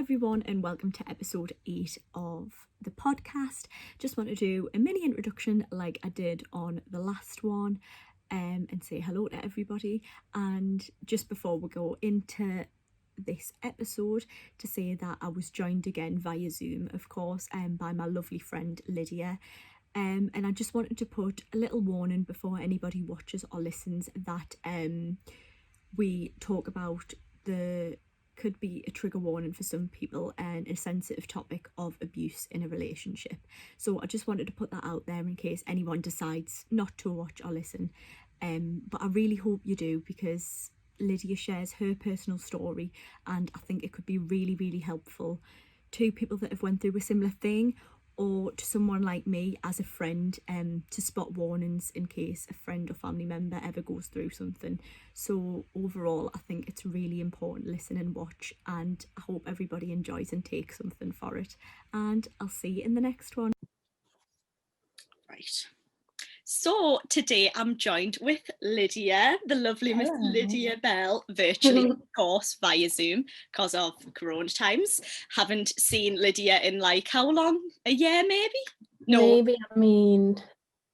everyone, and welcome to episode 8 of the podcast. Just want to do a mini introduction like I did on the last one, and say hello to everybody. And just before we go into this episode, to say that I was joined again via Zoom, of course, by my lovely friend Lydia. And I just wanted to put a little warning before anybody watches or listens that we talk about could be a trigger warning for some people and a sensitive topic of abuse in a relationship. So I just wanted to put that out there in case anyone decides not to watch or listen. But I really hope you do, because Lydia shares her personal story and I think it could be really, really helpful to people that have went through a similar thing, or to someone like me as a friend, to spot warnings in case a friend or family member ever goes through something. So overall, I think it's really important. Listen and watch, and I hope everybody enjoys and takes something for it. And I'll see you in the next one. Right. So today I'm joined with Lydia, the lovely Miss Lydia Bell, virtually, of course, via Zoom because of Corona times. Haven't seen Lydia in like how long? A year, maybe? No. Maybe, I mean,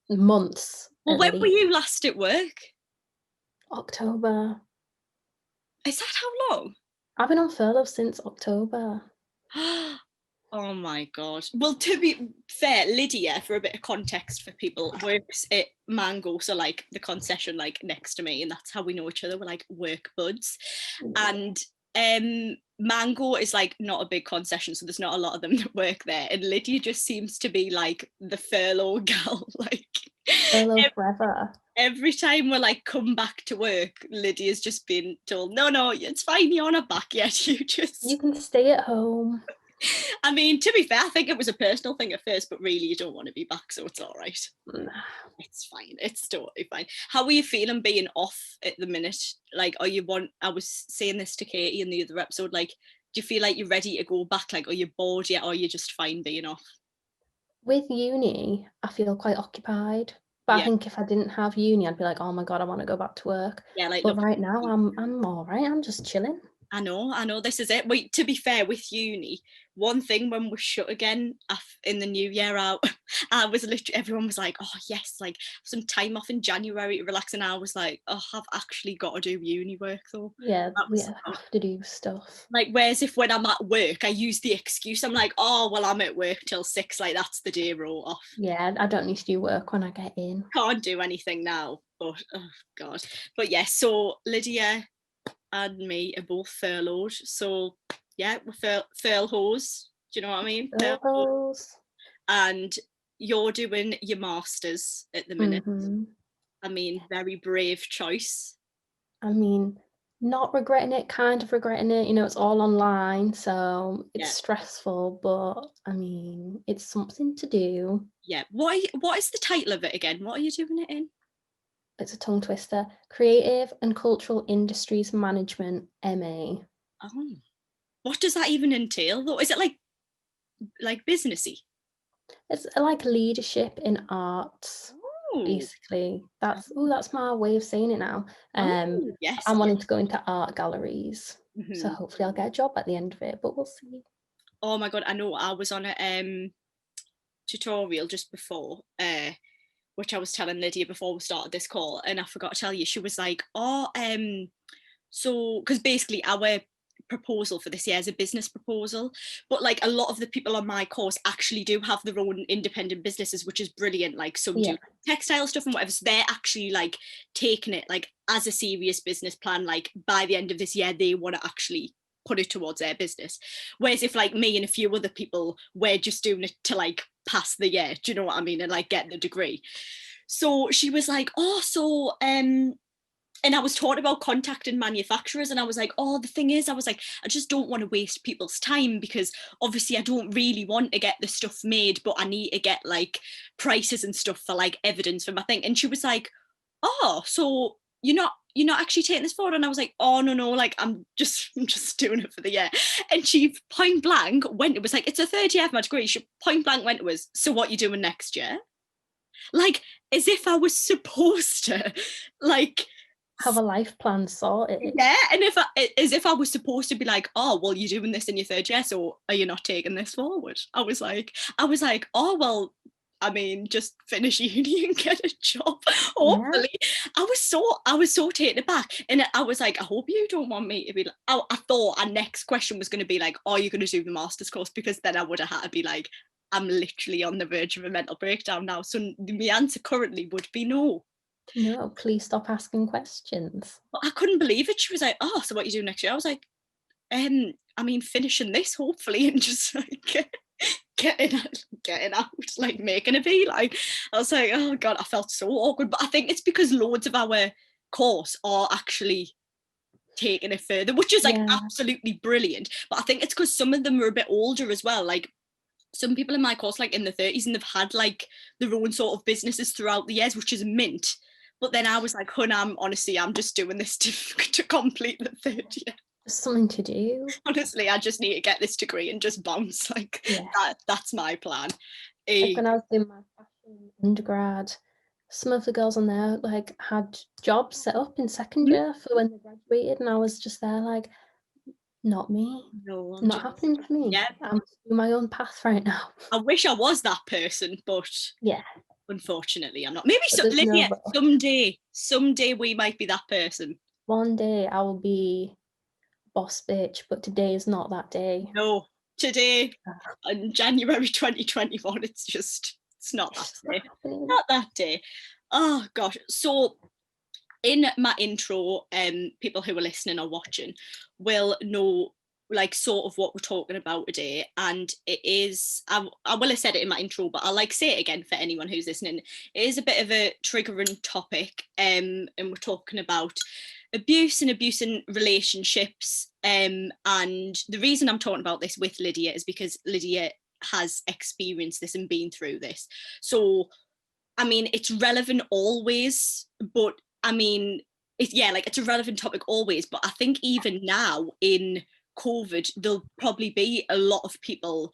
months. Well, when were you last at work? October. Is that how long? I've been on furlough since October. Oh my God. Well, to be fair, Lydia, for a bit of context for people, works at Mango, so like the concession like next to me, and that's how we know each other. We're like work buds. And Mango is like not a big concession, so there's not a lot of them that work there, and Lydia just seems to be like the furlough gal. Like furlough forever. Every time we're like come back to work, Lydia's just been told, no, it's fine, you're not back yet, you can stay at home. I mean, to be fair, I think it was a personal thing at first, but really you don't want to be back, so it's all right. It's fine. It's totally fine. How are you feeling being off at the minute? Like, I was saying this to Katie in the other episode, like, do you feel like you're ready to go back? Like, are you bored yet, or are you just fine being off? With uni, I feel quite occupied. But yeah. I think if I didn't have uni, I'd be like, oh my God, I want to go back to work. Yeah, like, but right now, I'm all right. I'm just chilling. I know, this is it. Wait, to be fair, with uni, one thing when we're shut again in the new year out, I was literally, everyone was like, oh yes, like some time off in January to relax, and I was like, oh, I've actually got to do uni work though. Yeah, we have to do stuff. Like, whereas if when I'm at work, I use the excuse, I'm like, oh, well, I'm at work till 6, like that's the day roll off. Yeah, I don't need to do work when I get in. Can't do anything now, but oh God. But yeah, so Lydia and me are both furloughed, so yeah, we're furloughs. Do you know what I mean? Furloughs. And you're doing your masters at the minute. Mm-hmm. I mean, very brave choice. I mean, not regretting it, kind of regretting it. You know, it's all online, so it's stressful, but I mean, it's something to do. Yeah. What is the title of it again? What are you doing it in? It's a tongue twister. Creative and Cultural Industries Management, MA. Oh, what does that even entail though? Is it like businessy? It's like leadership in arts. Ooh. Basically. That's my way of saying it now. Yes. I'm wanting to go into art galleries. Mm-hmm. So hopefully I'll get a job at the end of it, but we'll see. Oh my God, I know. I was on a tutorial just before, which I was telling Lydia before we started this call, and I forgot to tell you, she was like, so, because basically our proposal for this year is a business proposal, but like a lot of the people on my course actually do have their own independent businesses, which is brilliant. Like some do textile stuff and whatever, so they're actually like taking it like as a serious business plan, like by the end of this year they want to actually put it towards their business. Whereas if like me and a few other people, we're just doing it to like pass the year, do you know what I mean, and like get the degree. So she was like, and I was taught about contacting manufacturers, and I was like, the thing is, I was like, I just don't want to waste people's time, because obviously I don't really want to get the stuff made, but I need to get like prices and stuff for like evidence for my thing. And she was like, so you're not actually taking this forward? And I was like, oh no, like I'm just doing it for the year. And she point blank it was like, it's a third year of my degree. She point blank went to us, so what are you doing next year? Like, as if I was supposed to like have a life plan sorted. Yeah, and as if I was supposed to be like, oh, well, you're doing this in your third year, so are you not taking this forward? I was like, oh, well, I mean, just finish uni and get a job. Hopefully, I was so taken aback, and I was like, I hope you don't want me to be. Like, I thought our next question was going to be like, are you going to do the master's course? Because then I would have had to be like, I'm literally on the verge of a mental breakdown now. So the answer currently would be no. No, please stop asking questions. But I couldn't believe it. She was like, oh, so what you do next year? I was like, I mean, finishing this hopefully, and just like getting out, like making a beeline. I was like, oh God, I felt so awkward. But I think it's because loads of our course are actually taking it further, which is like absolutely brilliant. But I think it's because some of them are a bit older as well. Like some people in my course, like in the 30s, and they've had like their own sort of businesses throughout the years, which is mint. But then I was like, hun, I'm just doing this to complete the third year. Something to do. Honestly, I just need to get this degree and just bounce. Like that's my plan. Like when I was doing my fashion undergrad, some of the girls on there like had jobs set up in second year for when they graduated, and I was just there like, not me. No, not happening for me. Yeah, I'm doing my own path right now. I wish I was that person, but yeah, unfortunately I'm not. Maybe Lydia, someday we might be that person. One day I will be boss bitch, but today is not that day. No, today in January 2021, it's not that day. Not that day. Oh gosh. So in my intro, people who are listening or watching will know like sort of what we're talking about today, and it is I will have said it in my intro, but I'll like say it again for anyone who's listening. It is a bit of a triggering topic, and we're talking about abuse and abuse in relationships, and the reason I'm talking about this with Lydia is because Lydia has experienced this and been through this. So I mean, it's relevant always, but I mean, it's a relevant topic always, but I think even now in COVID, there'll probably be a lot of people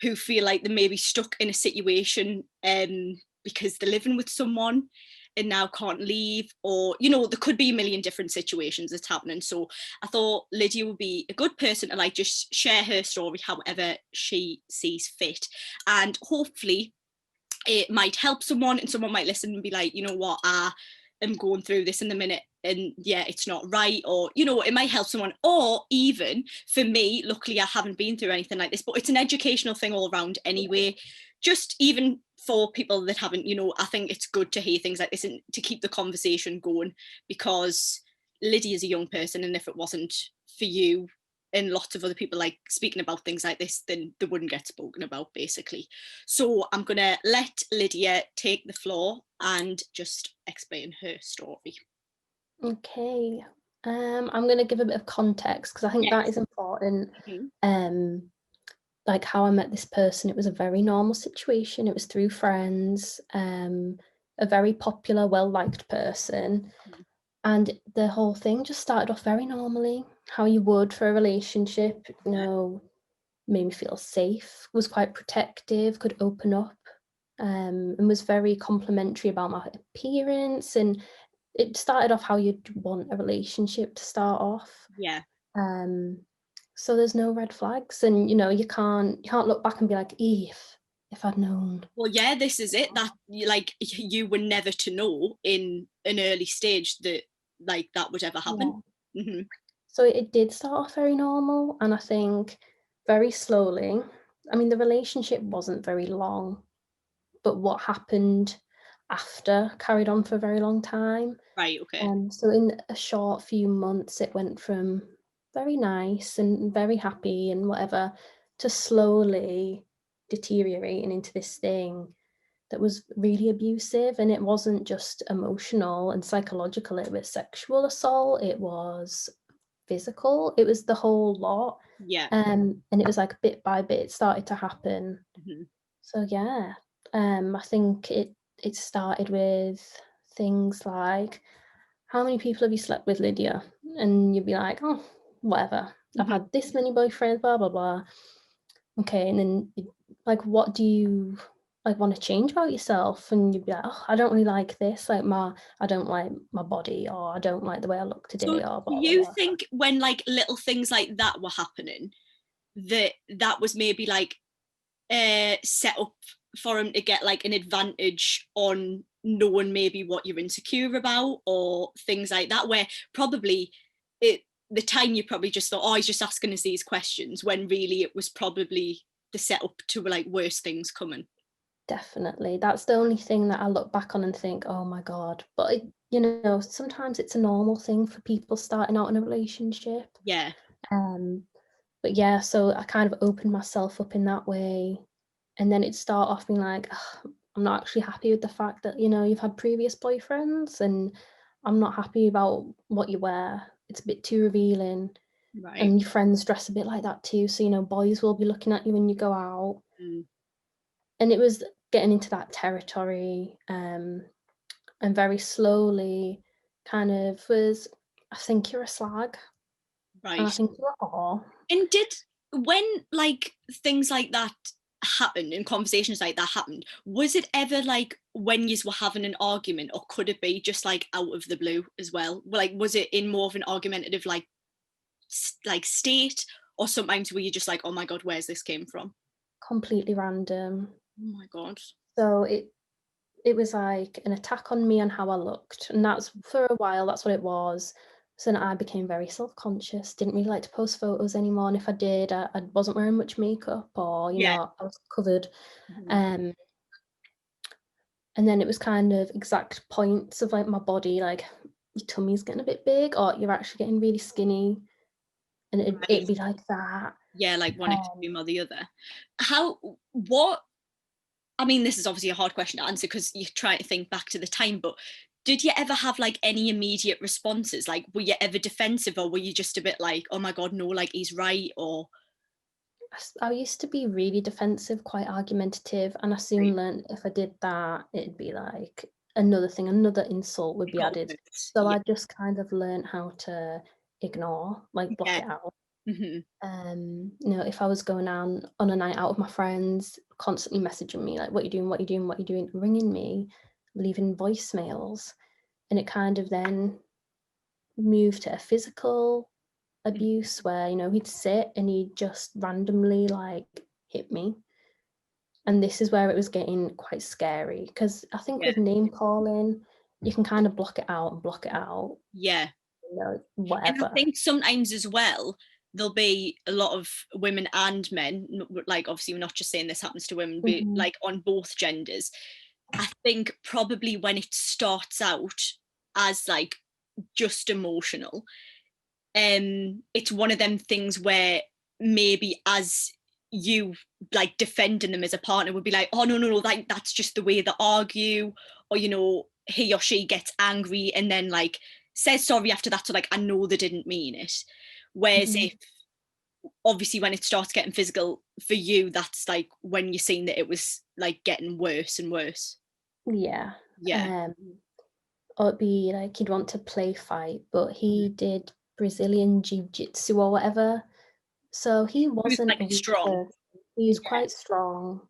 who feel like they may be stuck in a situation because they're living with someone and now can't leave, or there could be a million different situations that's happening. So I thought Lydia would be a good person to like just share her story however she sees fit, and hopefully it might help someone, and someone might listen and be like, you know what, I am going through this in the minute, and it's not right, or it might help someone. Or even for me, luckily I haven't been through anything like this, but it's an educational thing all around anyway. Just even for people that haven't, I think it's good to hear things like this and to keep the conversation going, because Lydia's a young person, and if it wasn't for you and lots of other people like speaking about things like this, then they wouldn't get spoken about, basically. So I'm gonna let Lydia take the floor and just explain her story. Okay. I'm gonna give a bit of context because I think that is important. Like how I met this person, it was a very normal situation. It was through friends, a very popular, well-liked person. And the whole thing just started off very normally, how you would for a relationship, made me feel safe, was quite protective, could open up, and was very complimentary about my appearance. And it started off how you'd want a relationship to start off. So there's no red flags, and you can't look back and be like, if I'd known. Well, this is it, that like you were never to know in an early stage that like that would ever happen. So it did start off very normal, and I think very slowly, I mean, the relationship wasn't very long, but what happened after carried on for a very long time. Right, okay. So in a short few months, it went from very nice and very happy and whatever to slowly deteriorating into this thing that was really abusive. And it wasn't just emotional and psychological, it was sexual assault, it was physical, it was the whole lot. And it was like bit by bit it started to happen. So I think it started with things like, how many people have you slept with, Lydia? And you'd be like, oh, whatever, I've had this many boyfriends, blah blah blah. Okay, and then like, what do you like want to change about yourself, and you'd be like, oh, I don't really like this, like I don't like my body, or I don't like the way I look So today, or do blah blah you blah. think when like little things like that were happening, that was maybe like set up for him to get like an advantage on knowing maybe what you're insecure about or things like that, where probably the time you probably just thought, oh, he's just asking us these questions, when really it was probably the setup to like worse things coming. Definitely, that's the only thing that I look back on and think, oh my god. But sometimes it's a normal thing for people starting out in a relationship. Yeah. um but yeah, so I kind of opened myself up in that way, and then it start off being like, "Ugh, I'm not actually happy with the fact that you've had previous boyfriends, and I'm not happy about what you wear. It's a bit too revealing, Right. and your friends dress a bit like that too, so boys will be looking at you when you go out." Mm. And it was getting into that territory, and very slowly kind of was, I think you're a slag, and I Right. think you're a whore. And did, when like things like that happened and conversations like that happened, was it ever like when you were having an argument, or could it be just like out of the blue as well? Like, was it in more of an argumentative like state, or sometimes were you just like, oh my god, where's this came from? Completely random. Oh my god. So it was like an attack on me and how I looked, and that's for a while, that's what it was. So then I became very self-conscious, didn't really like to post photos anymore, and if I did, I wasn't wearing much makeup, or Yeah. I was covered. Mhm. Um, and then it was kind of exact points of like my body, like your tummy's getting a bit big, or you're actually getting really skinny, and it'd Right. be like that. Yeah, like one Um, extreme or the other. How, what, I mean, this is obviously a hard question to answer because you try to think back to the time, but did you ever have like any immediate responses? Like, were you ever defensive, or were you just a bit like, oh my God, no, like he's right? Or, I used to be really defensive, quite argumentative, and I right, soon learned if I did that, it'd be like another thing, another insult would it be got added. worse. So Yeah. I just kind of learned how to ignore, like block Yeah. it out. Hmm. If I was going on a night out with my friends, constantly messaging me, like, what you doing, what you doing, what you doing, ringing me, leaving voicemails. And it kind of then moved to a physical abuse where, he'd sit and he'd just randomly like hit me. And this is where it was getting quite scary, because I think Yeah. with name calling, you can kind of block it out and block it out, Yeah. And I whatever. think sometimes as well, there'll be a lot of women and men, like obviously we're not just saying this happens to women, but Mhm. like on both genders. I think probably when it starts out as like just emotional, it's one of them things where maybe as you like defending them as a partner would be like, oh no no no, like that's just the way they argue, or he or she gets angry and then like says sorry after that, so like I know they didn't mean it. Whereas Mhm. if obviously when it starts getting physical for you, that's like when you're seeing that it was like getting worse and worse. Yeah. Yeah. Um, or it'd be like he'd want to play fight, but he did Brazilian jiu-jitsu or whatever. So he Who's wasn't like a weak strong. person. He was Yeah, quite strong,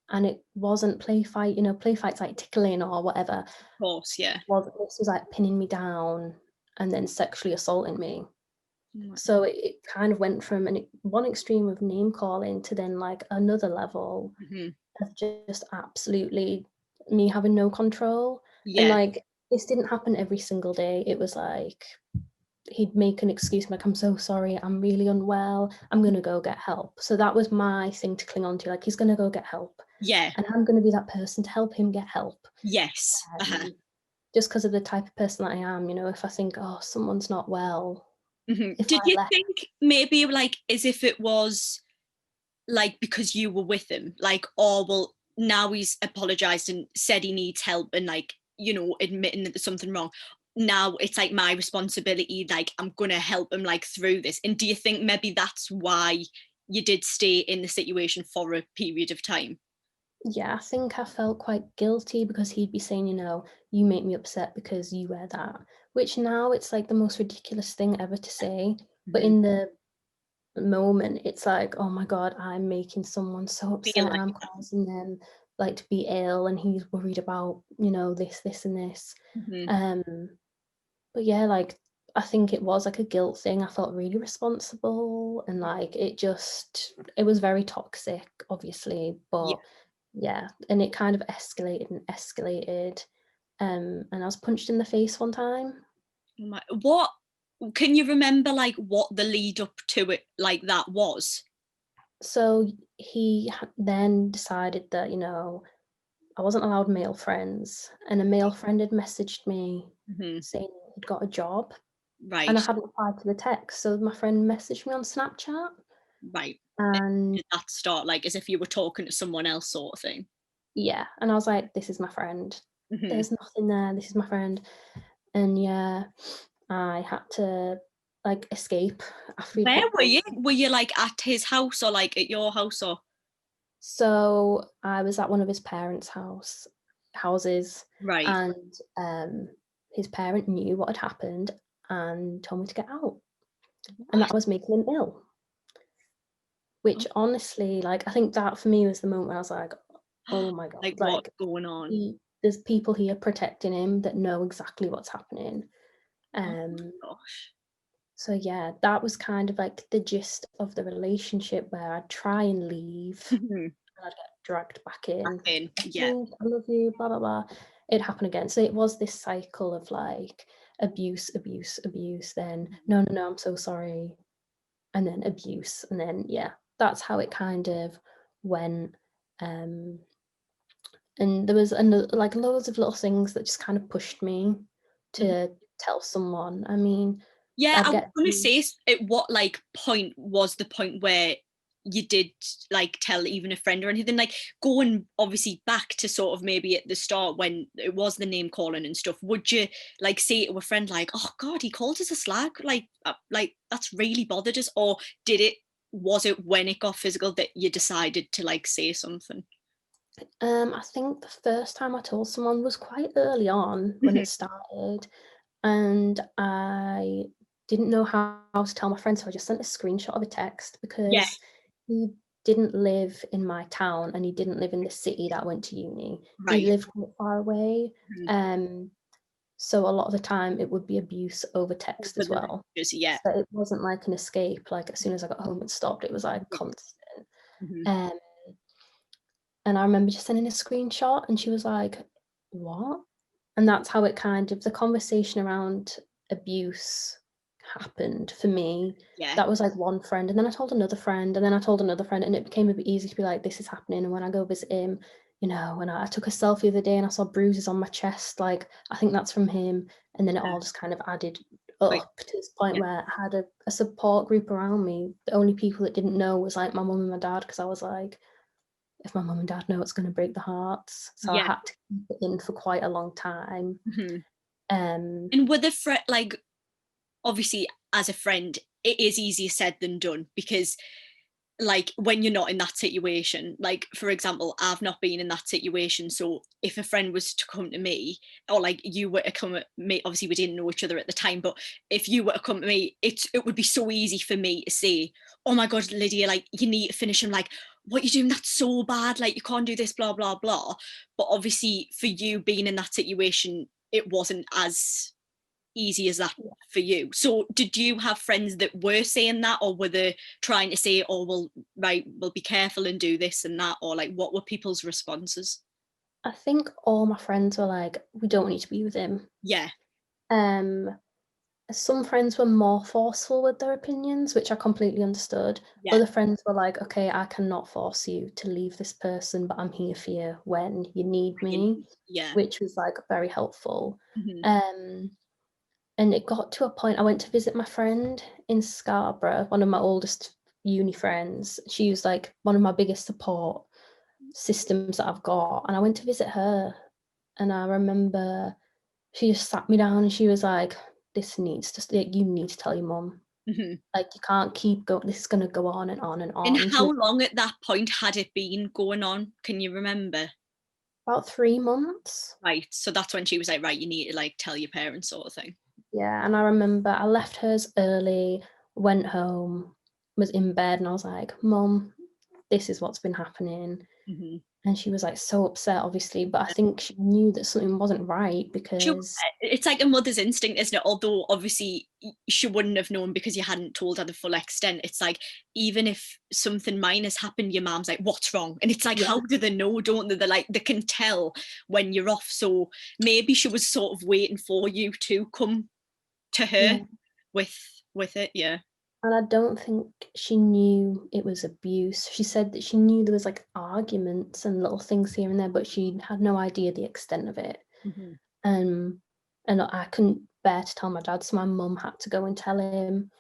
and it wasn't play fight. Play fights like tickling or whatever. of course, yeah. This was like pinning me down and then sexually assaulting me. Oh my So it kind of went from one extreme of name calling to then like another level God. Mhm. of just absolutely me having no control. And Yeah, like this didn't happen every single day. It was like he'd make an excuse like, I'm so sorry, I'm really unwell, I'm gonna go get help. So that was my thing to cling on to, like he's gonna go get help. yeah, And I'm gonna be that person to help him get help. yes. Uh-huh. Um, just because of the type of person that I am, if I think, oh, someone's not well, Mhm. if Did I you let think maybe like as if it was like because you were with him, like, oh well, now he's apologized and said he needs help and like, admitting that there's something wrong. Now it's like my responsibility, like I'm gonna help him like through this. And do you think maybe that's why you did stay in the situation for a period of time? yeah, I think I felt quite guilty because he'd be saying, "You make me upset because you wear that," which now it's like the most ridiculous thing ever to say. But Mhm. in the moment, it's like, "Oh my God, I'm making someone so Feel upset and like I'm that. causing them like to be ill, and he's worried about, you know, this and this. But yeah, like I think it was like a guilt thing. I felt really responsible, and like it was very toxic, obviously, Yeah. but yeah, and it kind of escalated and escalated. And I was punched in the face one time. What can you remember, like what the lead up to it like that was? So he then decided that, you know, I wasn't allowed male friends, and a male friend had messaged me Hmm. saying he'd got a job, and I Right, hadn't replied to the text. So my friend messaged me on Snapchat, right. and Did that start like as if you were talking to someone else, sort of thing? yeah, and I was like, "This is my friend. Hmm. There's nothing there. This is my friend." And yeah, I had to like escape after he'd Where put. were you? Were you like at his house or like at your house or? So I was at one of his parents' houses, Right. and his parent knew what had happened and told me to get out, and that What? was making him ill. Which Oh, honestly, like I think that for me was the moment where I was like, "Oh my god!" like what's Like going on? there's people here protecting him that know exactly what's happening. Oh Um, my gosh. so yeah, that was kind of like the gist of the relationship where I'd try and leave Hmm. and I'd get dragged back in. Back in. Yeah. "Oh, I love you, blah blah blah." It happened again. So it was this cycle of like abuse, abuse, abuse, then no, no, no, I'm so sorry, and then abuse, and then yeah, that's how it kind of went. Um, and there was like loads of little things that just kind of pushed me Mhm. to tell someone. I mean, Yeah, I'd I was get gonna say, these. at what like point was the point where you did like tell even a friend or anything? Like going obviously back to sort of maybe at the start when it was the name calling and stuff, would you like say to a friend like, "Oh God, he called us a slag," like that's really bothered us, or did it? Was it when it got physical that you decided to like say something? I think the first time I told someone was quite early on when Mhm. it started, and I didn't know how to tell my friend, so I just sent a screenshot of a text Yeah, because he didn't live in my town and he didn't live in the city that I went to uni. He right. lived quite far away. Mhm. Um, so a lot of the time it would be abuse over text Over as the well. messages, yeah. So it wasn't like an escape, like as soon as I got home it stopped. It was like constant. Mhm. Um, and I remember just sending a screenshot and she was like, "What?" And that's how it kind of the conversation around abuse happened for me. Yeah, That was like one friend, and then I told another friend, and then I told another friend, and it became a bit easy to be like, "This is happening." And when I go visit him, you know, and I took a selfie the other day and I saw bruises on my chest, like I think that's from him. And then it all just kind of added like up to this point yeah, where I had a support group around me. The only people that didn't know was like my mum and my dad, because I was like, if my mum and dad know, it's going to break the hearts. So I yeah. had to keep it in for quite a long time. Mhm. Um, And with a friend, like obviously as a friend, it is easier said than done because like when you're not in that situation, like for example, I've not been in that situation, so if a friend was to come to me or like you were to come at me, obviously we didn't know each other at the time, but if you were to come to me, it would be so easy for me to say, "Oh my God, Lydia, like you need to finish him, like what you're doing, that's so bad, like you can't do this, blah blah blah." But obviously for you being in that situation, it wasn't as easy as that for you. So did you have friends that were saying that, or were they trying to say, "Oh well, right, well be careful and do this and that," or like what were people's responses? I think all my friends were like, "We don't need to be with him." Yeah, Um, some friends were more forceful with their opinions, which I completely understood. yeah, Other friends were like, "Okay, I cannot force you to leave this person, but I'm here for you when you need me," yeah. which was like very helpful. Hmm. Um, and it got to a point I went to visit my friend in Scarborough, one of my oldest uni friends. She was like one of my biggest support systems that I've got. And I went to visit her, and I remember she just sat me down and she was like, "This needs to like, you need to tell your mum. Hmm. Like you can't keep going. This is gonna go on and on and And on." And she how was long at that point had it been going on? Can you remember? about 3 months. Right, so that's when she was like, "Right, you need to like tell your parents," sort of thing. Yeah, and I remember I left hers early, went home, was in bed, and I was like, "Mum, this is what's been happening." Hmm. And she was like so upset, obviously, but I think she knew that something wasn't right because It's like a mother's instinct, isn't it? Although obviously she wouldn't have known because you hadn't told her the full extent. It's like, even if something minor's happened, your mom's like, what's wrong? And it's like, yeah, how do they know? Don't they? They're like, they can tell when you're off. So maybe she was sort of waiting for you to come to her yeah. with it. Yeah. And I don't think she knew it was abuse. She said that she knew there was like arguments and little things here and there, but she had no idea the extent of it. Mm-hmm. Um, and I couldn't bear to tell my dad, so my mum had to go and tell him.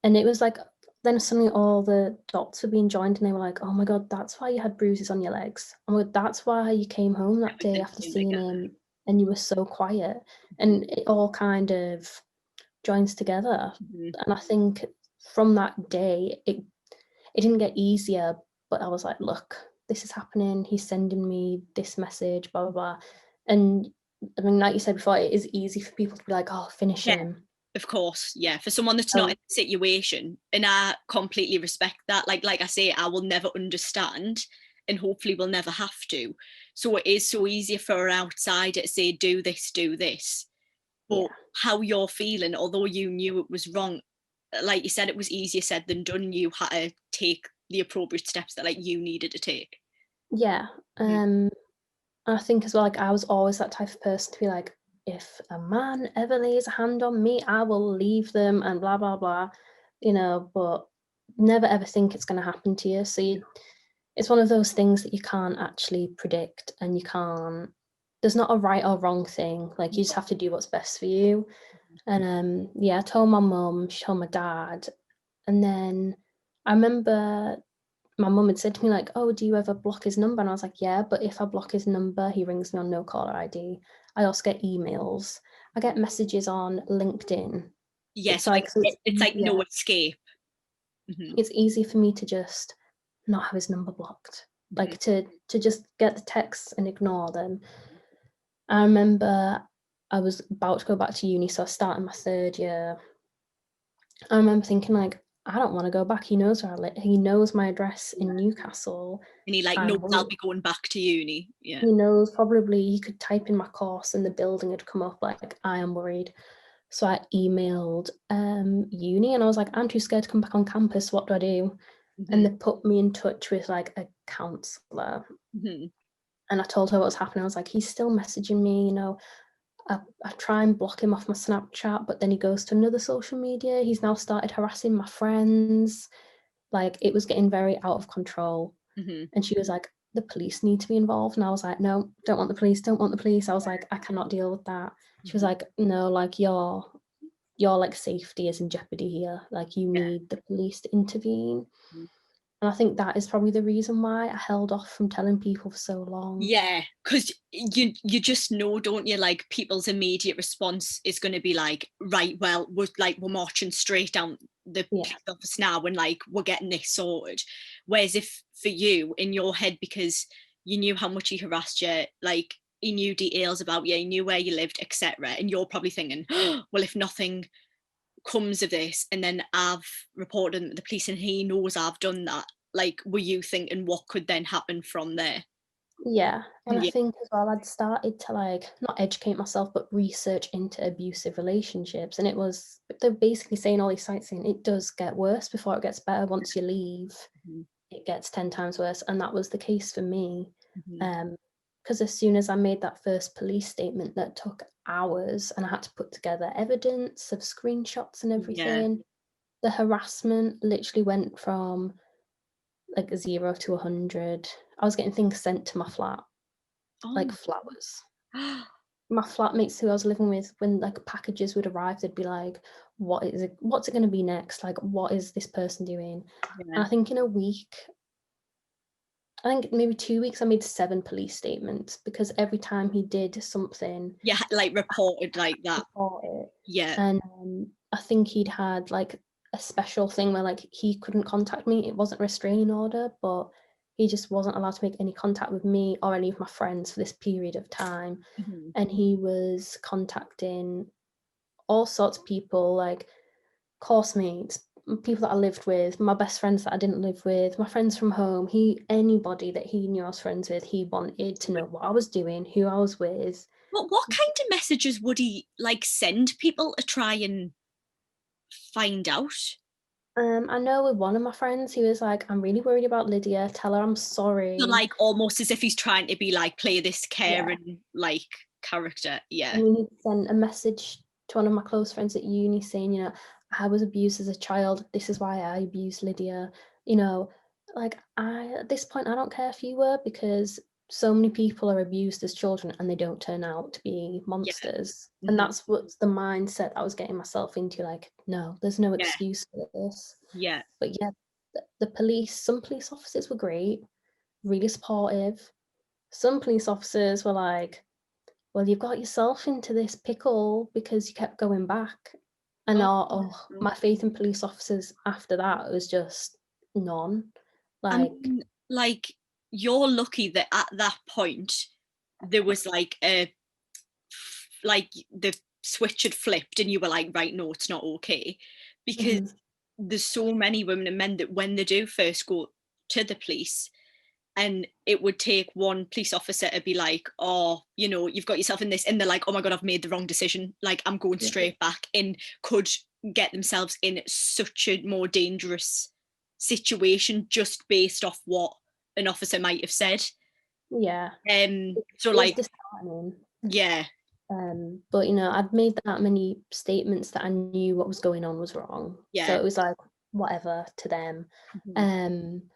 And it was like, then suddenly all the dots were being joined, and they were like, "Oh my god, that's why you had bruises on your legs. Oh my god, that's why you came home that day Everything after came seeing together. him, and you were so quiet." And it all kind of joins together. Mm-hmm. And I think from that day, it didn't get easier, but I was like, look, this is happening. He's sending me this message, blah, blah, blah. And I mean, like you said before, it is easy for people to be like, oh, finish Yeah. him. Of course, yeah. For someone that's not Oh, in the situation, and I completely respect that. Like I say, I will never understand, and hopefully will never have to. So it is so easier for an outsider to say, do this, do this. But yeah. how you're feeling, although you knew it was wrong, like you said, it was easier said than done. You had to take the appropriate steps that like you needed to take. Yeah. I think as well, like I was always that type of person to be like, if a man ever lays a hand on me, I will leave them and blah blah blah, but never ever think it's going to happen to you. So it's one of those things that you can't actually predict, and you can't. There's not a right or wrong thing. Like you just have to do what's best for you. And yeah, I told my mum, she told my dad, and then I remember my mum had said to me like, "Oh, do you ever block his number?" And I was like, "Yeah, but if I block his number, he rings me on no caller ID. I also get emails. I get messages on LinkedIn. Yes, It's like so it's like yeah, no escape. Hmm. it's easy for me to just not have his number blocked, Hmm. like to just get the texts and ignore them." I remember I was about to go back to uni, so I started my third year. I remember thinking like, I don't want to go back. He knows where I live. He knows my address in Newcastle. And he like I'm knows I'll worried. be going back to uni. Yeah. He knows probably he could type in my course and the building had come up like, I am worried. So I emailed uni and I was like, I'm too scared to come back on campus. What do I do? And Hmm. they put me in touch with like a counsellor. Hmm. And I told her what was happening. I was like, he's still messaging me, I try and block him off my Snapchat, but then he goes to another social media. He's now started harassing my friends. Like it was getting very out of control. Hmm. And she was like, the police need to be involved. And I was like, no, don't want the police, don't want the police. I was like, I cannot deal with that. She was Hmm. like, no, like your like safety is in jeopardy here. Like you Yeah. need the police to intervene. And I think that is probably the reason why I held off from telling people for so long. Yeah, because you just know, don't you? Like people's immediate response is going to be like, right, well, we're marching straight down the Yeah. police office now, and like we're getting this sorted. Whereas if for you in your head, because you knew how much he harassed you, like he knew details about you, he knew where you lived, etc., and you're probably thinking, oh, well, if nothing comes of this, and then I've reported to the police, and he knows I've done that. Like, were you thinking what could then happen from there? Yeah. And I Yeah. think as well, I'd started to like not educate myself, but research into abusive relationships. And they're basically saying all these sites saying it does get worse before it gets better once you leave. Mhm. It gets 10 times worse. And that was the case for me. Mhm. Because as soon as I made that first police statement that took hours and I had to put together evidence of screenshots and Yeah. everything, the harassment literally went from like 0 to 100. I was getting things sent to my flat, Oh like my. flowers. My flatmates who I was living with, when like packages would arrive, they'd be like, what's it going to be next? Like, what is this person doing? Yeah. And I think in a week, I think maybe 2 weeks, I made 7 police statements because every time he did something, Yeah, like reported like that. report it. Yeah. And I think he'd had like a special thing where like he couldn't contact me. It wasn't a restraining order, but he just wasn't allowed to make any contact with me or any of my friends for this period of time. Mhm. And he was contacting all sorts of people, like course mates, people that I lived with, my best friends that I didn't live with, my friends from home, anybody that he knew I was friends with, he wanted to know what I was doing, who I was with. What kind of messages would he like send people to try and find out? I know with one of my friends, he was like, "I'm really worried about Lydia. Tell her I'm So sorry." like almost as if he's trying to be like play this Yeah. caring like character. Yeah. And he sent a message to one of my close friends at uni saying, "I was abused as a child. This is why I abused Lydia." You know, like at this point, I don't care if you were, because so many people are abused as children and they don't turn out to be Yeah. monsters. And Mhm. that's what's the mindset I was getting myself into. Like, no, there's no Yeah. excuse for this. Yeah. But yeah, the police, some police officers were great, really supportive. Some police officers were like, "Well, you've got yourself into this pickle because you kept going back." And Oh, no. my faith in police officers after that was just none. I Like, mean, like you're lucky that at that point there was like the switch had flipped and you were like, right, no, it's not okay. Because mhm, there's so many women and men that when they do first go to the police, and it would take one police officer to be like, oh, you've got yourself in this, and they're like, oh my god, I've made the wrong decision, like I'm going yeah, straight back, and could get themselves in such a more dangerous situation just based off what an officer might have said. yeah, So it was like, disheartening. yeah, But I'd made that many statements that I knew what was going on was wrong. So yeah. it was like whatever to them. Mhm, Um,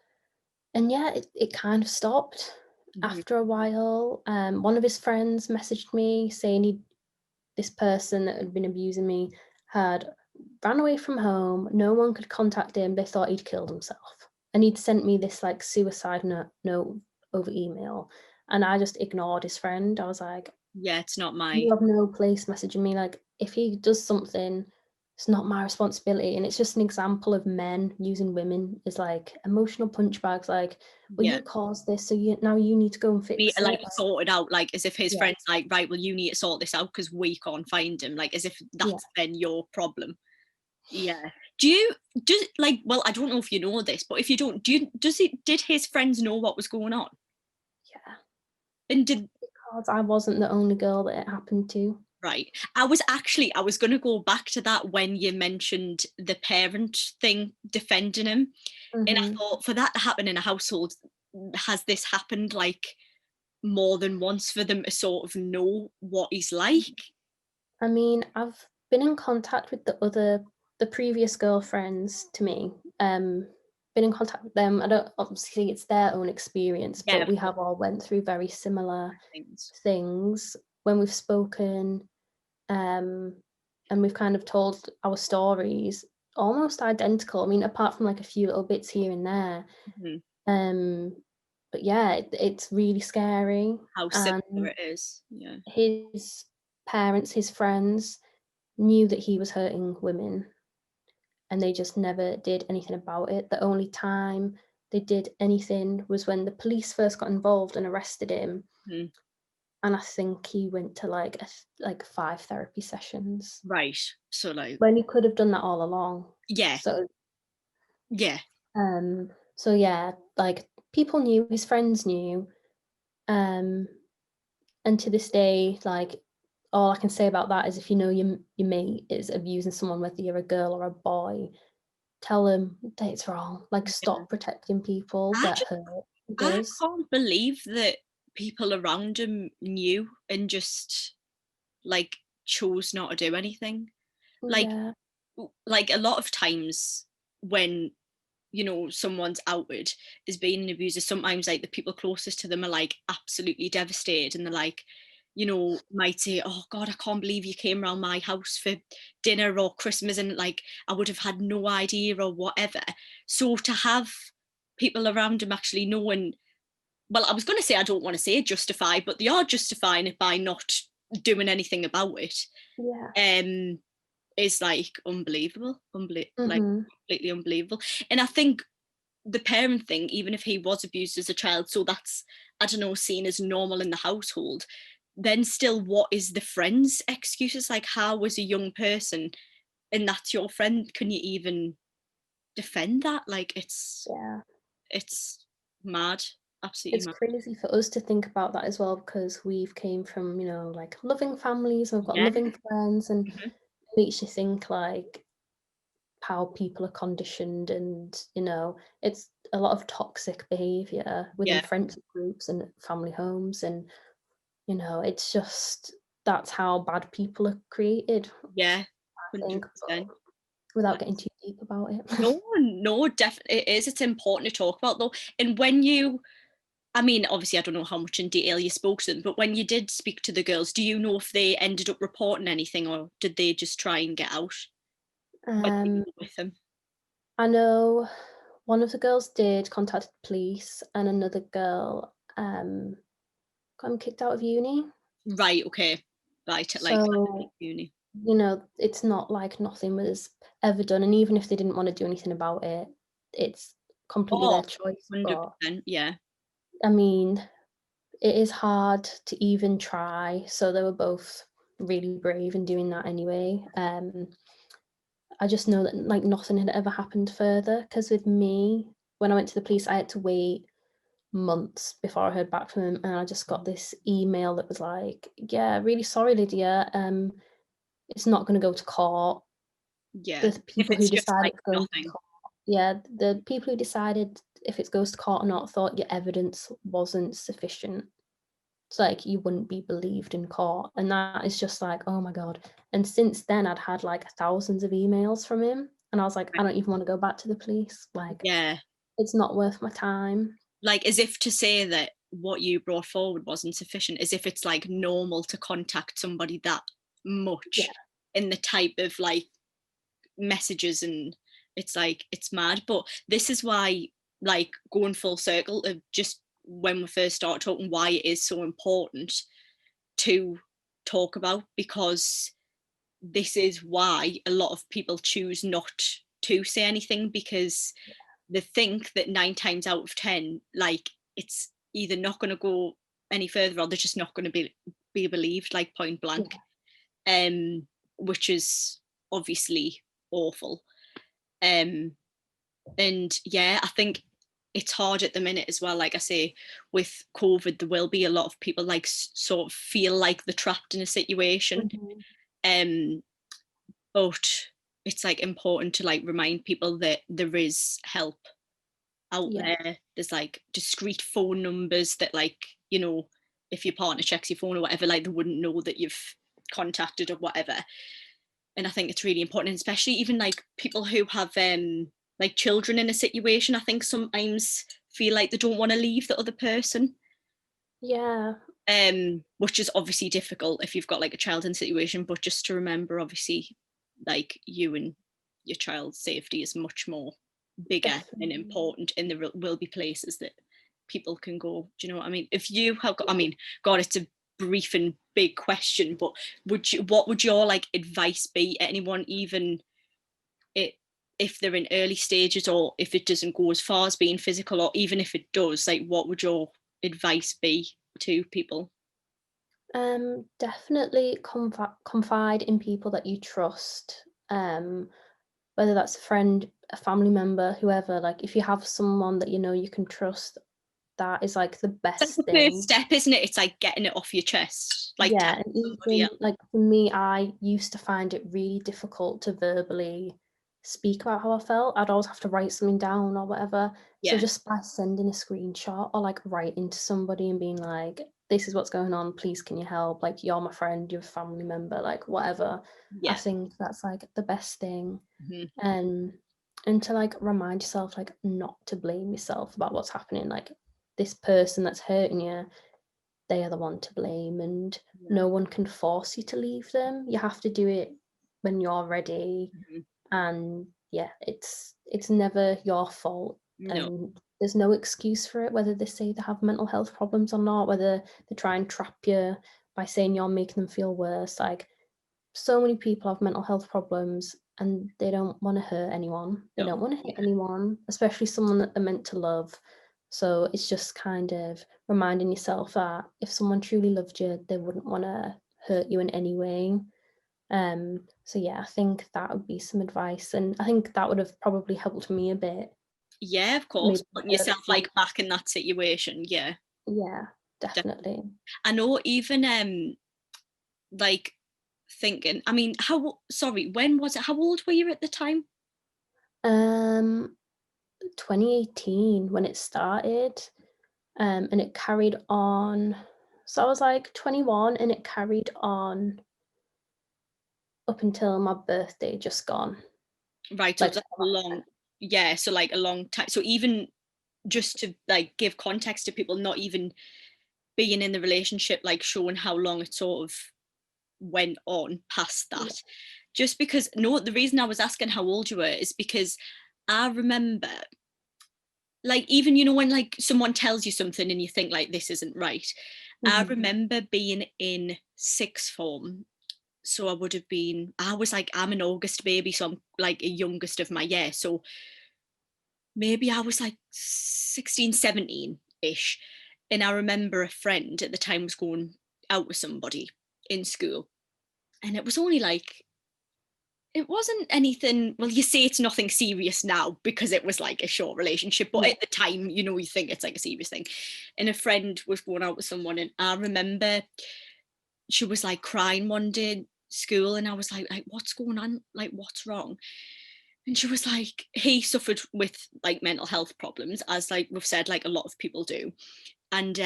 and yeah, it kind of stopped mhm, after a while. One of his friends messaged me saying this person that had been abusing me had ran away from home. No one could contact him. They thought he'd killed himself. And he'd sent me this like suicide note over email. And I just ignored his friend. I was like, yeah, it's not "You my, have no place messaging me. Like, if he does something, it's not my responsibility." And it's just an example of men using women as like emotional punch bags. Like, "Well, yeah, you caused this, so you need to go and need fix to like it." sort it out, like as if his Yeah, friends like, right, well, you need to sort this out because we can't find him, like as if yeah, that's then your problem. Yeah. Do you do like, well, I don't know if you know this, but if you don't, did his friends know what was going on? yeah. And did Because I wasn't the only girl that it happened to. right. I was gonna go back to that when you mentioned the parent thing defending him. And I Mhm. thought for that to happen in a household, has this happened like more than once for them to sort of know what he's like? I mean, I've been in contact with the previous girlfriends to me. Been in contact with them. I don't obviously it's their own experience, Yeah, but of we course. have all went through very similar Things. things when we've spoken, um, and we've kind of told our stories almost identical. I mean, apart from like a few little bits here and there. Mhm. Um, but yeah, it's really scary. How similar And it is. Yeah. his parents, his friends knew that he was hurting women and they just never did anything about it. The only time they did anything was when the police first got involved and arrested him. Mhm. And I think he went to like 5 therapy sessions Right. So like, when he could have done that all along. yeah, So yeah. so yeah, like people knew, his friends knew, um, and to this day, like all I can say about that is if you know your mate is abusing someone, whether you're a girl or a boy, tell them that it's wrong. Like, Yeah. stop protecting people I that just hurt I others. can't believe that people around him knew and just like chose not to do anything. Like Yeah, like a lot of times when someone's outed as being an abuser, sometimes like the people closest to them are like absolutely devastated and they're like, might say, oh god, I can't believe you came around my house for dinner or Christmas and like I would have had no idea or whatever. So to have people around him actually knowing, well, I was going to say, I don't want to say justify, but they are justifying it by not doing anything about it, yeah. um is like unbelievable, like Mhm. completely unbelievable. And I think the parent thing, even if he was abused as a child, so that's, I don't know, seen as normal in the household, then still what is the friend's excuses? Like how was a young person and that's your friend, can you even defend that. Like it's Yeah. mad, absolutely It's mad. crazy for us to think about that as well because we've came from, like loving families, we've got Yeah. loving friends, and Mhm. it makes you think like how people are conditioned, and it's a lot of toxic behavior within Yeah. friendship groups and family homes, and it's just that's how bad people are created, Yeah. I think, but 100%. without getting too deep about it. No, no, definitely it is. It's important to talk about though. And when you, I mean, obviously, I don't know how much in detail you spoke to them, but when you did speak to the girls, do you know if they ended up reporting anything or did they just try and get out when you um were with them? I know one of the girls did contact the police, and another girl got kicked out of uni. Right, okay. Right, at like So, uni. it's not like nothing was ever done, and even if they didn't wanna do anything about it, it's completely Oh, their choice, but, 100%, yeah. I mean, it is hard to even try, so they were both really brave in doing that anyway. I just know that, like, nothing had ever happened further. Because with me, when I went to the police, I had to wait months before I heard back from him, and I just got this email that was like, "Yeah, really sorry, Lydia, it's not gonna go to court. Yeah. The If people who it's just decide like it's going to nothing. court." Yeah, the people who decided if it goes to court or not thought your evidence wasn't sufficient. It's like you wouldn't be believed in court, and that is just like, "Oh my god." And since then, I'd had, like, thousands of emails from him, and I was like, "I don't even wanna go back to the police, like, Yeah. it's not worth my time." Like as if to say that what you brought forward wasn't sufficient, as if it's like normal to contact somebody that Yeah, much in the type of like messages, and it's like it's mad. But this is why, like going full circle of just when we first start talking, why it is so important to talk about, because this is why a lot of people choose not to say anything, because they think that 9 times out of 10, like it's either not going to go any further or they're just not going to be believed, like point blank. yeah, um which is obviously awful. um and yeah, I think it's hard at the minute as well, like I say, with COVID there will be a lot of people like sort of feel like they're trapped in a situation. mhm, um but it's like important to like remind people that there is help out yeah, there. There's like discreet phone numbers that, like, you know, if your partner checks your phone or whatever, like they wouldn't know that you've contacted or whatever. And I think it's really important, and especially even like people who have like children in a situation, I think sometimes feel like they don't want to leave the other person. yeah, Which is obviously difficult if you've got like a child in a situation, but just to remember, obviously, like you and your child's safety is much more bigger and definitely. important, and there will be places that people can go. Do you know what I mean? If you have got, I mean, God, it's a brief and big question, but what would your like advice be at anyone, even it if they're in early stages, or if it doesn't go as far as being physical, or even if it does, like what would your advice be to people? Definitely confide in people that you trust, whether that's a friend, a family member, whoever. Like, if you have someone that you know you can trust, that is like the It's like best the first thing. step, isn't it? It's like getting it off your chest, like Yeah, telling and somebody even else. like for me, I used to find it really difficult to verbally speak about how I felt. I'd always have to write something down or whatever. So Yeah, just by sending a screenshot or like writing to somebody and being like, "This is what's going on, please can you help? Like, you're my friend, you're a family member, like whatever." I yeah. think that's like the best thing. Mhm. And and to like remind yourself like not to blame yourself about what's happening. Like, this person that's hurting you, they are the one to blame, and Yeah. no one can force you to leave them. You have to do it when you're ready, Mhm. and yeah, it's never your fault, No. and there's no excuse for it, whether they say they have mental health problems or not, whether they try and trap you by saying you're making them feel worse. Like, so many people have mental health problems and they don't want to hurt anyone. They No. don't want to hit Yeah. anyone, especially someone that they're meant to love. So it's just kind of reminding yourself that if someone truly loved you, they wouldn't want to hurt you in any way. So yeah, I think that would be some advice, and I think that would have probably helped me a bit. Yeah, of course, Maybe putting yourself early. like back in that situation. Yeah, Yeah, definitely. definitely. I know, even like thinking, I mean, sorry, when was it, how old were you at the time? Um, 2018 when it started, and it carried on. So I was like 21, and it carried on up until my birthday just gone. Right, so Like, it's like a long, yeah, so like a long time. So even just to like give context to people, not even being in the relationship, like showing how long it sort of went on past yeah. that. Just because, no, the reason I was asking how old you were is because I remember, like, even, you know, when like someone tells you something and you think like this isn't right. I Mhm. remember being in sixth form. So I was like, I'm an August baby, so I'm like a youngest of my year. So maybe I was like 16, 17-ish. And I remember a friend at the time was going out with somebody in school. And it was only like, it wasn't anything, well, you say it's nothing serious now because it was like a short relationship, but Yeah. at the time, you know, you think it's like a serious thing. And a friend was going out with someone, and I remember she was like crying one day in school, and I was like, what's going on? Like, what's wrong? And she was like, he suffered with like mental health problems, as like we've said, like a lot of people do. And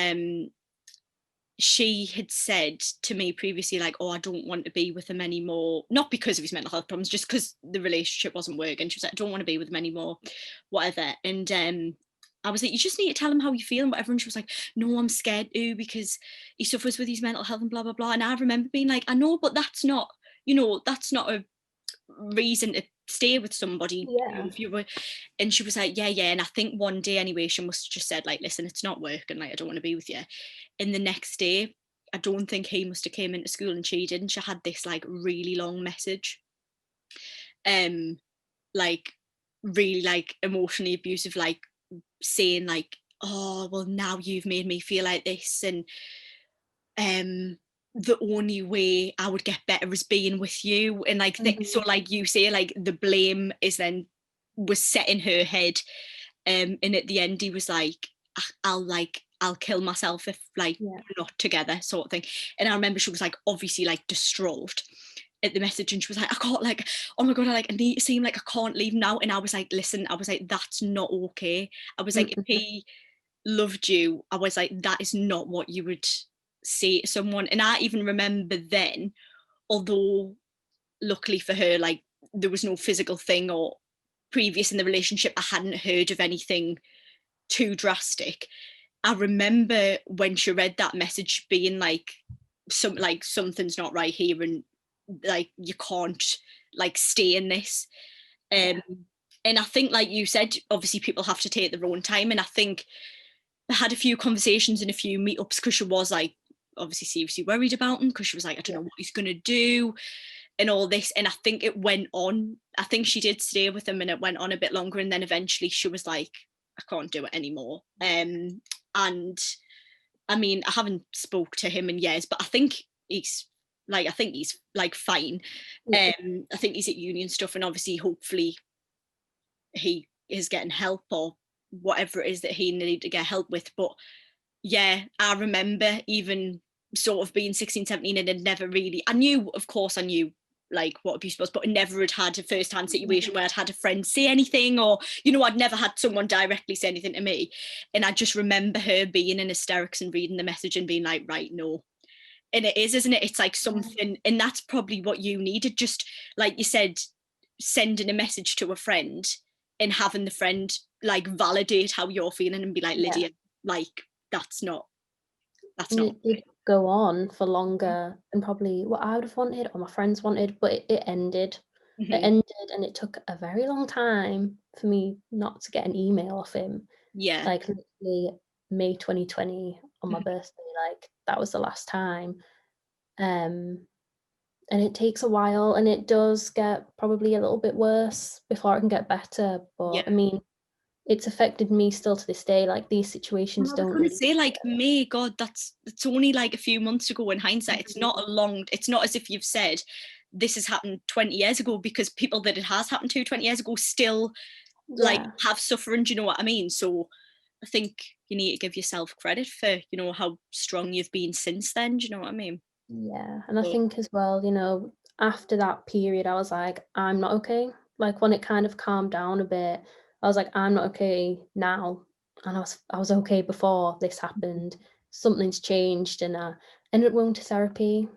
she had said to me previously, like, oh, I don't want to be with him anymore, not because of his mental health problems, just because the relationship wasn't working. She was like, I don't want to be with him anymore, whatever. And I was like, you just need to tell him how you feel and whatever. And she was like, no, I'm scared too because he suffers with his mental health and blah blah blah. And I remember being like, I know, but that's not, you know, that's not a reason to stay with somebody, you know, Yeah. if you were. And she was like, yeah, and I think one day anyway she must have just said like, listen, it's not working, like I don't want to be with you. And the next day, I don't think he must have came into school and she did, and she had this like really long message, um like really like emotionally abusive, like saying like, oh well, now you've made me feel like this, and the only way I would get better is being with you. And like so like you say, like the blame is then was set in her head. And at the end he was like, I'll kill myself if like Yeah. we're not together, sort of thing. And I remember she was like obviously like distraught at the message, and she was like, I can't, like, oh my god, I need to see him, like I can't leave now. And I was like, listen, I was like, that's not okay. I was like, if Mhm. he loved you, I was like, that is not what you would say to someone. And I even remember then, although luckily for her, like there was no physical thing, or previous in the relationship I hadn't heard of anything too drastic. I remember when she read that message being like, something's not right here, and like you can't like stay in this. Yeah. um and I think, like you said, obviously people have to take their own time. And I think I had a few conversations and a few meetups because she was like obviously seriously worried about him, because she was like, I don't Yeah. know what he's gonna do and all this. And I think it went on. I think she did stay with him and it went on a bit longer. And then eventually she was like, I can't do it anymore. And I mean, I haven't spoke to him in years, but I think he's like fine. Yeah. I think he's at uni and stuff, and obviously hopefully he is getting help or whatever it is that he needed to get help with. But yeah, I remember even sort of being 16, 17 and had never really, I knew like what abuse was, but I never had a first hand situation where I'd had a friend say anything, or, you know, I'd never had someone directly say anything to me. And I just remember her being in hysterics and reading the message and being like, right, no. And it is, isn't it? It's like something, and that's probably what you needed. Just like you said, sending a message to a friend and having the friend like validate how you're feeling and be like, Yeah. Lydia, like that's And not it did go on for longer than probably what I would have wanted or my friends wanted, but it ended. It mm-hmm. ended, and it took a very long time for me not to get an email off him. Yeah. Like literally May 2020 on my birthday, like that was the last time. Um, and it takes a while, and it does get probably a little bit worse before it can get better. But Yeah. I mean, it's affected me still to this day. Like these situations Well, I was don't going to really. say, like, May, God, that's only like a few months ago in hindsight. It's not as if you've said this has happened 20 years ago, because people that it has happened to 20 years ago still like have suffering, do you know what I mean? So I think you need to give yourself credit for, you know, how strong you've been since then, do you know what I mean? Yeah, and I think as well, you know, after that period, I was like, I'm not okay. Like when it kind of calmed down a bit, I was like, I'm not okay now, and I was okay before this happened. Something's changed, and I ended up going to therapy,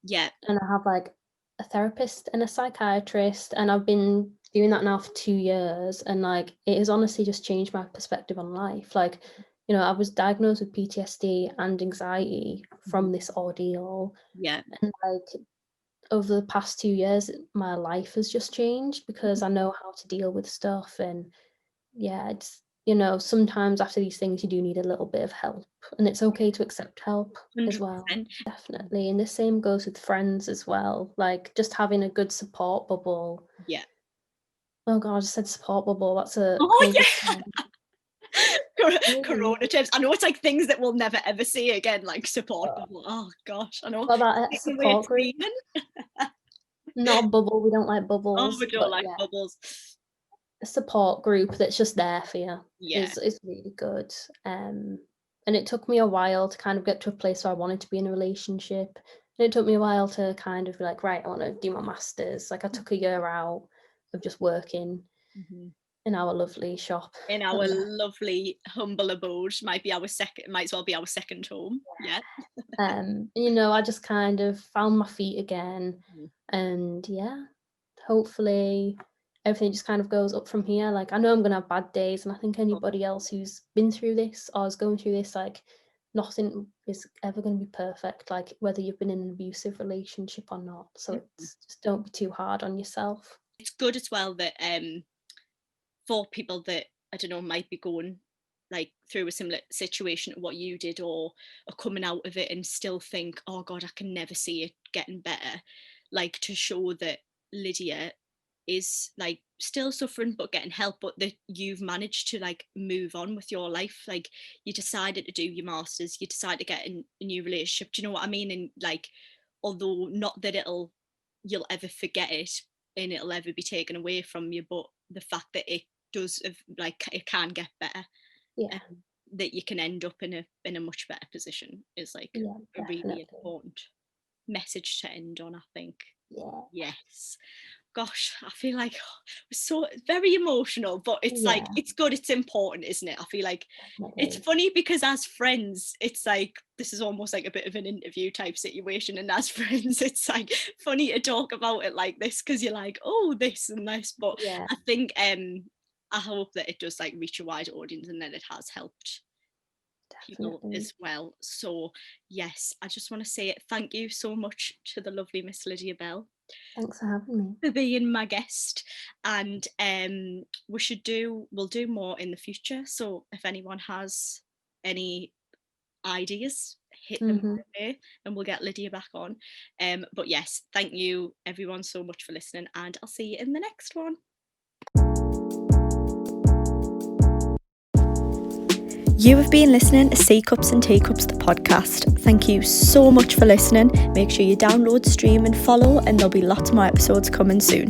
Yeah. and I have like a therapist and a psychiatrist, and I've been doing that now for 2 years, and like it has honestly just changed my perspective on life. Like, you know, I was diagnosed with PTSD and anxiety from this ordeal. Yeah. And like over the past 2 years, my life has just changed because I know how to deal with stuff. And yeah, it's, you know, sometimes after these things, you do need a little bit of help, and it's okay to accept help as 100%. well. Definitely. And the same goes with friends as well. Like just having a good support bubble. Yeah. Oh God, I just said support bubble. That's a Oh COVID yeah. term. Corona terms. I know it's like things that we'll never ever see again, like support Oh. bubble. Oh gosh, I know. What about a Taking away support group? freedom. Not a bubble. We don't like Oh, bubbles. we don't But like yeah, bubbles. a support group that's just there for you Yeah. is really good. And it took me a while to kind of get to a place where I wanted to be in a relationship. And it took me a while to kind of be like, right, I want to do my masters. Like I took a year out of just working in our lovely shop. In that our we have. lovely humble abode, might as well be our second home. Yeah. You know, I just kind of found my feet again, and yeah, hopefully everything just kind of goes up from here. Like I know I'm gonna have bad days, and I think anybody else who's been through this or is going through this, like nothing is ever going to be perfect, like whether you've been in an abusive relationship or not. So it's just don't be too hard on yourself. It's good as well that for people that, I don't know, might be going like through a similar situation to what you did, or are coming out of it and still think, oh God, I can never see it getting better. Like to show that Lydia is like still suffering but getting help, but that you've managed to like move on with your life. Like you decided to do your masters, you decided to get in a new relationship, do you know what I mean? And like, although not that you'll ever forget it and it'll ever be taken away from you, but the fact that it does, like it can get better, Yeah, that you can end up in a much better position is like yeah, a really definitely. important message to end on, I think. Yeah, Yes. Gosh, I feel like it's so very emotional, but it's like, yeah, it's good, it's important, isn't it? I feel like it's definitely. funny because as friends, it's like this is almost like a bit of an interview type situation, and as friends it's like funny to talk about it like this because you're like, oh, this and this. But Yeah, I think I hope that it does like reach a wider audience and that it has helped people definitely. as well. So yes, I just want to say thank you so much to the lovely Miss Lydia Bell Thanks for having me. for being my guest, and we'll do more in the future. So if anyone has any ideas, hit them away and we'll get Lydia back on. But yes, thank you everyone so much for listening, and I'll see you in the next one. You have been listening to C Cups and Teacups, the podcast. Thank you so much for listening. Make sure you download, stream and follow, and there'll be lots more episodes coming soon.